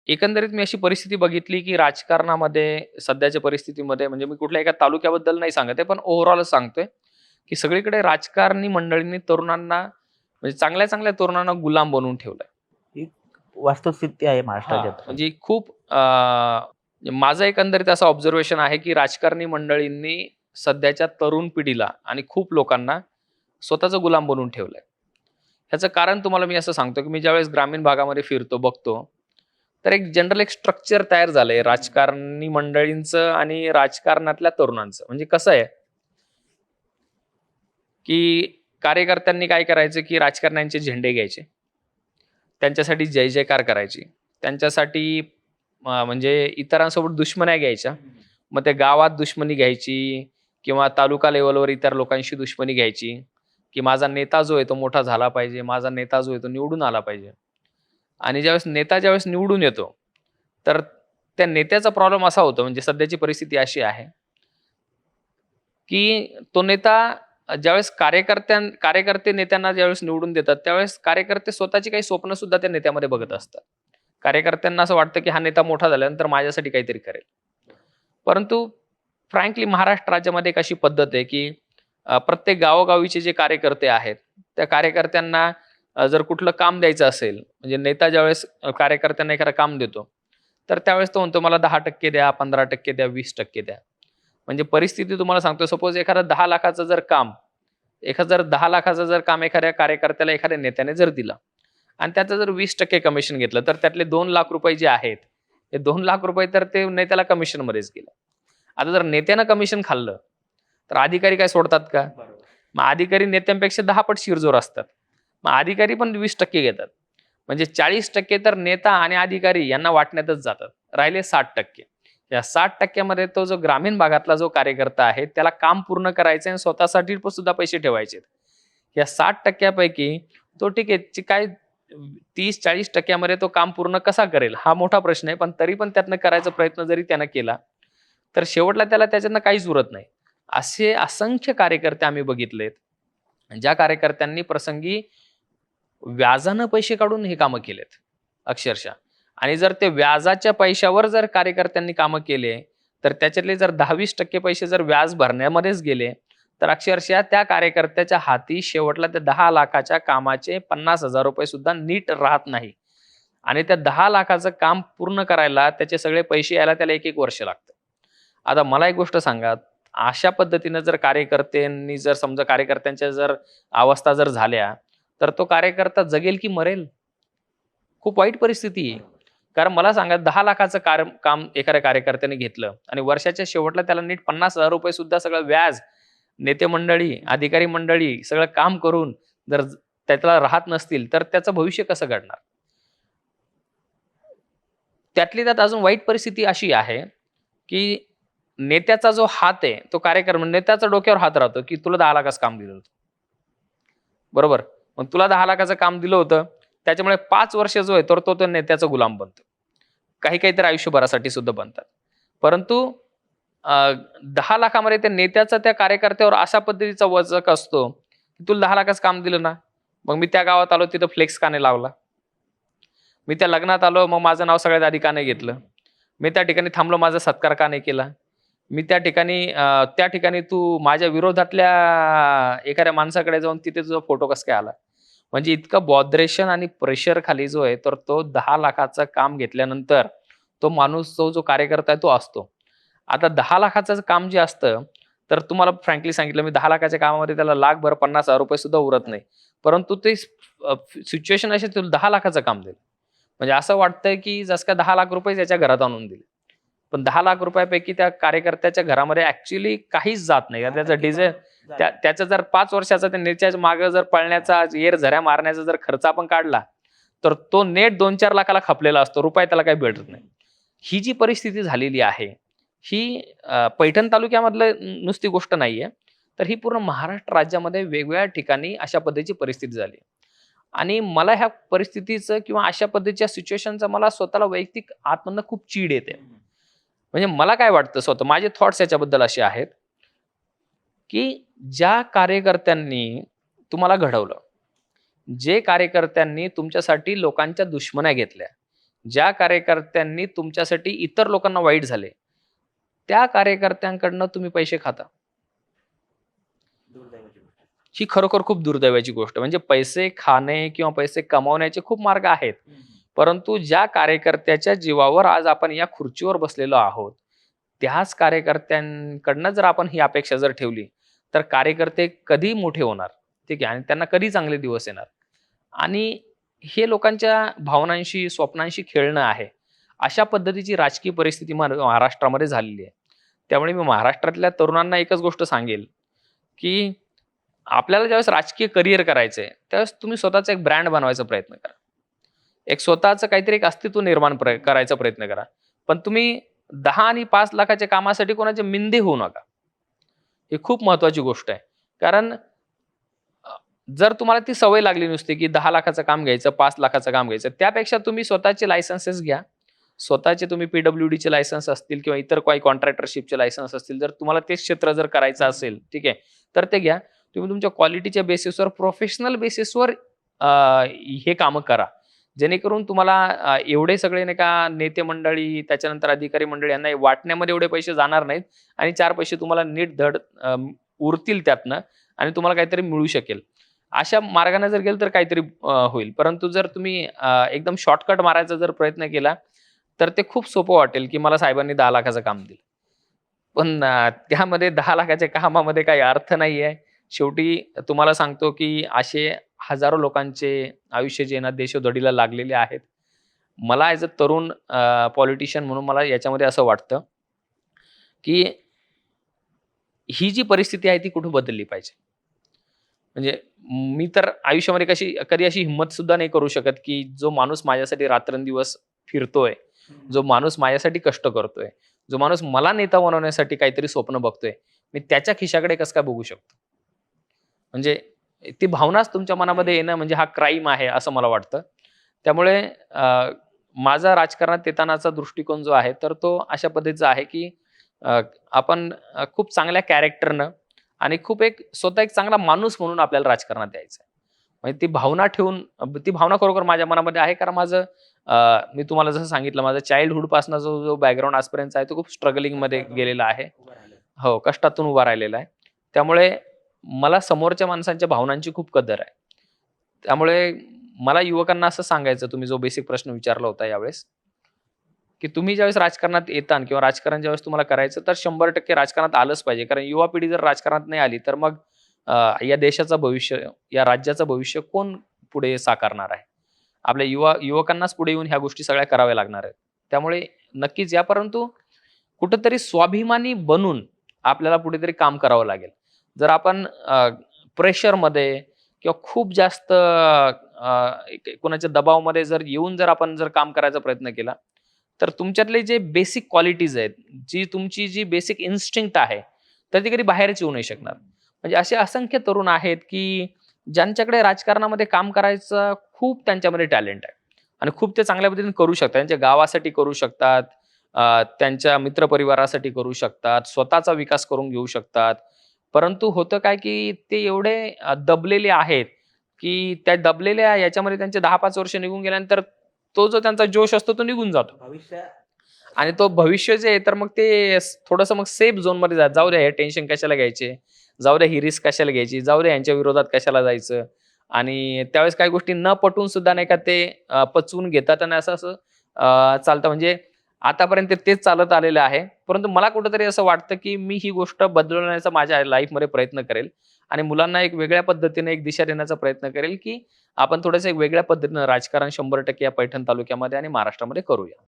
एकंदरीत मी अशी परिस्थिती बघितली, की राजकारणामध्ये सध्याच्या परिस्थितीमध्ये म्हणजे मी कुठल्या एका तालुक्याबद्दल नाही सांगत आहे, पण ओव्हरऑलच सांगतोय, की सगळीकडे राजकारणी मंडळींनी तरुणांना म्हणजे चांगल्या-चांगल्या तरुणांना गुलाम बनवून ठेवलंय. ही वास्तवस्थिती आहे हां, महाराष्ट्रात. म्हणजे खूप माझं एकंदरीत असं ऑब्झर्वेशन आहे, की राजकारणी मंडळींनी सध्याच्या तरुण पिढीला आणि खूप लोकांना स्वतःचा गुलाम बनवून ठेवलंय. ह्याचं कारण तुम्हाला मी असं सांगतो, की मी ज्यावेळेस ग्रामीण भागामध्ये फिरतो, बघतो, तर एक जनरल एक स्ट्रक्चर तयार झालंय राजकारणी मंडळींचं आणि राजकारणातल्या तरुणांचं. म्हणजे कसं आहे, की कार्यकर्त्यांनी काय करायचं, की राजकारण्यांचे झेंडे घ्यायचे. त्यांच्यासाठी जय-जयकार करायची. त्यांच्यासाठी म्हणजे इतरांसोबत दुश्मन्या घ्यायच्या. मग ते गावात दुश्मनी घ्यायची किंवा तालुका लेव्हलवर इतर लोकांशी दुश्मनी घ्यायची, की माझा नेता जो आहे तो मोठा झाला पाहिजे, माझा नेता जो आहे तो निवडून आला पाहिजे. आणि ज्यावेळेस निवडून येतो, तर त्या नेत्याचा प्रॉब्लेम असा होतो म्हणजे सध्याची परिस्थिती अशी आहे, की तो नेता ज्यावेळेस कार्यकर्ते नेत्यांना ज्यावेळेस निवडून देतात, त्यावेळेस कार्यकर्ते स्वतःची काही स्वप्न सुद्धा त्या नेत्यामध्ये बघत असतात. कार्यकर्त्यांना असं वाटतं, की हा नेता मोठा झाल्यानंतर माझ्यासाठी काहीतरी करेल. परंतु फ्रँकली महाराष्ट्र राज्यामध्ये एक अशी पद्धत आहे, की प्रत्येक गावोगावीचे जे कार्यकर्ते आहेत, त्या कार्यकर्त्यांना जर कुठलं काम द्यायचं असेल, म्हणजे नेता ज्यावेळेस कार्यकर्त्यांना एखादं काम देतो, तर त्यावेळेस तो म्हणतो मला 10% द्या, 15% द्या, 20% द्या. म्हणजे परिस्थिती तुम्हाला सांगतो सपोज एखादं 10,00,000चं जर काम, एखादं 10,00,000चं जर काम एखाद्या कार्यकर्त्याला एखाद्या नेत्याने जर दिलं आणि त्याचं जर 20% कमिशन घेतलं, तर त्यातले ₹2,00,000 जे आहेत, हे ₹2,00,000 तर ते नेत्याला कमिशनमध्येच गेले. आता जर नेत्यानं कमिशन खाल्लं, तर अधिकारी काय सोडतात का? मग अधिकारी नेत्यांपेक्षा 10 पट शिरजोर असतात. मग अधिकारी पण 20% घेतात. म्हणजे 40% तर नेता आणि अधिकारी यांना वाटण्यातच जातात. राहिले 60%. या 60% मध्ये तो जो ग्रामीण भागातला जो कार्यकर्ता आहे, त्याला काम पूर्ण करायचं आणि स्वतःसाठी सुद्धा पैसे ठेवायचे. या 60% पैकी तो ठीक आहे, काय 30-40% मध्ये तो काम पूर्ण कसा करेल? हा मोठा प्रश्न आहे. पण तरी पण त्यातनं करायचा प्रयत्न जरी त्यानं केला, तर शेवटला त्याला त्याच्यातनं काहीच उरत नाही. असे असंख्य कार्यकर्ते आम्ही बघितलेत. ज्या कार्यकर्त्यांनी प्रसंगी व्याजानं पैसे काढून हे कामं केलेत, अक्षरशः. आणि जर ते व्याजाच्या पैशावर जर कार्यकर्त्यांनी कामं केले, तर त्याच्यातले जर 10-20% पैसे जर व्याज भरण्यामध्येच गेले, तर अक्षरशः त्या कार्यकर्त्याच्या हाती शेवटला त्या 10,00,000च्या कामाचे ₹50,000 सुद्धा नीट राहत नाही. आणि त्या 10,00,000चं काम पूर्ण करायला त्याचे सगळे पैसे यायला त्याला 1-1 वर्ष लागतं. आता मला एक गोष्ट सांगा, अशा पद्धतीनं जर कार्यकर्त्यांनी जर समजा कार्यकर्त्यांच्या जर अवस्था जर झाल्या, तर तो कार्यकर्ता जगेल की मरेल? खूप वाईट परिस्थिती आहे. कारण मला सांगा 10,00,000चं काम एखाद्या कार्यकर्त्याने घेतलं आणि वर्षाच्या शेवटला त्याला नीट ₹50,000 सुद्धा सगळं व्याज, नेते मंडळी, अधिकारी मंडळी सगळं काम करून जर त्याला राहत नसतील, तर त्याचं भविष्य कसं घडणार? त्यातली त्यात अजून वाईट परिस्थिती अशी आहे, की नेत्याचा जो हात आहे, तो नेत्याच्या डोक्यावर हात राहतो, की तुला 10,00,000चं काम दिलं होतं. बरोबर? मग तुला 10,00,000चं काम दिलं होतं, त्याच्यामुळे 5 वर्ष जो आहे तर तो नेत्याचा गुलाम बनतो. काही-काही तर आयुष्यभरासाठी सुद्धा बनतात. परंतु 10,00,000मध्ये त्या नेत्याचा त्या कार्यकर्त्यावर अशा पद्धतीचा वचक असतो, की तुला 10,00,000चं काम दिलं ना, मग मी त्या गावात आलो तिथं फ्लेक्स का नाही लावला? मी त्या लग्नात आलो, मग माझं नाव सगळ्यात आधी का नाही घेतलं? मी त्या ठिकाणी थांबलो, माझा सत्कार का नाही केला? मी त्या ठिकाणी तू माझ्या विरोधातल्या एखाद्या माणसाकडे जाऊन तिथे तुझा फोटो कसं काय आला? म्हणजे इतकं बॉदरेशन आणि प्रेशर खाली जो आहे, तर तो 10,00,000चं काम घेतल्यानंतर तो माणूस जो कार्यकर्ता आहे तो असतो. आता 10,00,000चं काम जे असतं, तर तुम्हाला फ्रँकली सांगितलं मी 10,00,000च्या कामामध्ये त्याला लाखभर ₹50,000 सुद्धा उरत नाही. परंतु ते सिच्युएशन अशी तुला 10,00,000चं काम देईल. म्हणजे असं वाटतंय, की जसं काय ₹10,00,000 त्याच्या घरात आणून दिले. पण ₹10,00,000 पैकी त्या कार्यकर्त्याच्या घरामध्ये ॲक्चुअली काहीच जात नाही. त्याचं डिझेल त्याचं जर 5 वर्षाचा त्या नेत्याच्या मागे जर पळण्याचा, झऱ्या मारण्याचा जर खर्च आपण काढला, तर तो नेट 2-4 लाखाला खपलेला असतो. रुपया त्याला काही भेटत नाही. ही जी परिस्थिती झालेली आहे, ही पैठण तालुक्यामधलं नुसती गोष्ट नाहीये. तर ही पूर्ण महाराष्ट्र राज्यामध्ये वेगवेगळ्या ठिकाणी अशा पद्धतीची परिस्थिती झाली. आणि मला ह्या परिस्थितीचं किंवा अशा पद्धतीच्या सिच्युएशनचा मला स्वतःला वैयक्तिक आतमधनं खूप चीड येते. म्हणजे मला काय वाटतं स्वतः माझे थॉट्स याच्याबद्दल असे आहेत, की ज्या कार्यकर्त्यांनी तुम्हाला घडवलं, जे कार्यकर्त्यांनी तुमच्यासाठी लोकांच्या दुश्मन्या घेतल्या, ज्या कार्यकर्त्यांनी तुमच्यासाठी इतर लोकांना वाईट झाले, त्या कार्यकर्त्यांकडनं तुम्ही पैसे खाता. ही खरोखर खूप दुर्दैवाची गोष्ट. म्हणजे पैसे खाणे किंवा पैसे कमावण्याचे खूप मार्ग आहेत. परंतु ज्या कार्यकर्त्याच्या जीवावर आज आपण या खुर्चीवर बसलेलो आहोत, त्याच कार्यकर्त्यांकडनं जर आपण ही अपेक्षा जर ठेवली, तर कार्यकर्ते कधी मोठे होणार, ठीक आहे, आणि त्यांना कधी चांगले दिवस येणार. आणि हे लोकांच्या भावनांशी, स्वप्नांशी खेळणं आहे. अशा पद्धतीची राजकीय परिस्थिती महाराष्ट्रामध्ये झालेली आहे. त्यामुळे मी महाराष्ट्रातल्या तरुणांना एकच गोष्ट सांगेल, की आपल्याला ज्यावेळेस राजकीय करिअर करायचंय, त्यावेळेस तुम्ही स्वतःचा एक ब्रँड बनवायचा प्रयत्न करा. एक स्वतःचं काहीतरी एक अस्तित्व निर्माण करायचा प्रयत्न करा. पण तुम्ही 10 आणि 5 लाखाच्या कामासाठी कोणाचे मिंदे होऊ नका. ही खूप महत्वाची गोष्ट आहे. कारण जर तुम्हाला ती सवय लागली नुसती, की 10 लाखाचं काम घ्यायचं, 5 लाखाचं काम घ्यायचं, त्यापेक्षा तुम्ही स्वतःचे लायसन्सेस घ्या. स्वतःचे तुम्ही PWDचे लायसन्स असतील किंवा इतर काही कॉन्ट्रॅक्टरशिपचे लायसन्स असतील, जर तुम्हाला तेच क्षेत्र जर करायचं असेल, ठीक आहे, तर ते घ्या. तुम्ही तुमच्या क्वालिटीच्या बेसिसवर, प्रोफेशनल बेसिसवर हे कामं करा. जेणेकरून तुम्हाला एवढे सगळे नाही का नेते मंडळी, त्याच्यानंतर अधिकारी मंडळी यांना वाटण्यामध्ये एवढे पैसे जाणार नाहीत आणि 4 पैसे तुम्हाला नीट धड उरतील त्यातनं आणि तुम्हाला काहीतरी मिळू शकेल. अशा मार्गाने जर गेलं तर काहीतरी होईल. परंतु जर तुम्ही एकदम शॉर्टकट मारायचा जर प्रयत्न केला, तर ते खूप सोपं वाटेल, की मला साहेबांनी 10 लाखाचं काम दिलं. पण त्यामध्ये 10 लाखाच्या कामामध्ये काही अर्थ नाहीये. शेवटी तुम्हाला सांगतो, की असे हजारो लोकांचे आयुष्य जे ना देशोधडीला लागलेले आहेत. मला ॲज अ तरुण पॉलिटिशियन म्हणून मला याच्यामध्ये असं वाटतं, की ही जी परिस्थिती आहे ती कुठे बदलली पाहिजे. म्हणजे मी तर आयुष्यामध्ये कधी अशी हिंमत सुद्धा नाही करू शकत, की जो माणूस माझ्यासाठी रात्रंदिवस फिरतोय, जो माणूस माझ्यासाठी कष्ट करतोय, जो माणूस मला नेता बनवण्यासाठी काहीतरी स्वप्न बघतोय, मी त्याच्या खिशाकडे कसं काय बघू शकतो? म्हणजे ती भावनाच तुमच्या मनामध्ये येणं म्हणजे हा क्राईम आहे असं मला वाटतं. त्यामुळे माझा राजकारणात येतानाचा दृष्टिकोन जो आहे, तर तो अशा पद्धतीचा आहे, की आपण खूप चांगल्या कॅरेक्टरनं आणि खूप स्वतः एक चांगला माणूस म्हणून आपल्याला राजकारणात यायचं आहे. म्हणजे ती भावना ठेवून ती भावना खरोखर माझ्या मनामध्ये आहे. कारण मी तुम्हाला जसं सांगितलं, माझा चाइल्डहुड पासून जो बॅकग्राऊंड आजपर्यंत आहे, तो खूप स्ट्रगलिंगमध्ये गेलेला आहे. हो, कष्टातून उभा राहिलेला आहे. त्यामुळे मला समोरच्या माणसांच्या भावनांची खूप कदर आहे. त्यामुळे मला युवकांना असं सांगायचं, तुम्ही जो बेसिक प्रश्न विचारला होता यावेळेस, की तुम्ही ज्यावेळेस राजकारणात येता किंवा राजकारण ज्यावेळेस तुम्हाला करायचं, तर 100% राजकारणात आलंच पाहिजे. कारण युवा पिढी जर राजकारणात नाही आली, तर मग या देशाचं भविष्य, या राज्याचं भविष्य कोण पुढे साकारणार आहे? आपल्या युवकांनाच पुढे येऊन ह्या गोष्टी सगळ्या कराव्या लागणार आहेत. त्यामुळे नक्कीच या, परंतु कुठेतरी स्वाभिमानी बनून आपल्याला कुठेतरी काम करावं लागेल. जर आपण प्रेशरमध्ये किंवा खूप जास्त कोणाच्या दबावामध्ये जर येऊन आपण काम करायचा प्रयत्न केला, तर तुमच्यातले जे बेसिक क्वालिटीज आहेत, जी बेसिक इन्स्टिंक्ट आहे, तर ती कधी बाहेरच येऊ नाही शकणार. म्हणजे असे असंख्य तरुण आहेत, की ज्यांच्याकडे राजकारणामध्ये काम करायचं खूप त्यांच्यामध्ये टॅलेंट आहे आणि खूप ते चांगल्या पद्धतीने करू शकतात. त्यांच्या गावासाठी करू शकतात, त्यांच्या मित्रपरिवारासाठी करू शकतात, स्वतःचा विकास करून घेऊ शकतात. परंतु होतं काय, की ते एवढे दबलेले आहेत, की त्या दबलेल्या याच्यामध्ये त्यांचे 10-5 वर्ष निघून गेल्यानंतर तो जो त्यांचा जोश असतो तो निघून जातो. आणि तो भविष्य जे आहे, तर मग ते थोडंसं मग सेफ झोनमध्ये जाऊ द्या, हे टेन्शन कशाला घ्यायचे, जाऊ द्या ही रिस्क कशाला घ्यायची, जाऊ द्या यांच्या विरोधात कशाला जायचं. आणि त्यावेळेस काही गोष्टी न पटून सुद्धा नाही का ते पचवून घेतात आणि असं असं चालतं. म्हणजे आतापर्यंत तेच चालत आलेलं आहे. परंतु मला कुठेतरी असं वाटतं, की मी ही गोष्ट बदलवण्याचा माझ्या लाईफमध्ये प्रयत्न करेल आणि मुलांना एक वेगळ्या पद्धतीने एक दिशा देण्याचा प्रयत्न करेल, की आपण थोडंसं एक वेगळ्या पद्धतीनं राजकारण 100% या पैठण तालुक्यामध्ये आणि महाराष्ट्रामध्ये करूया.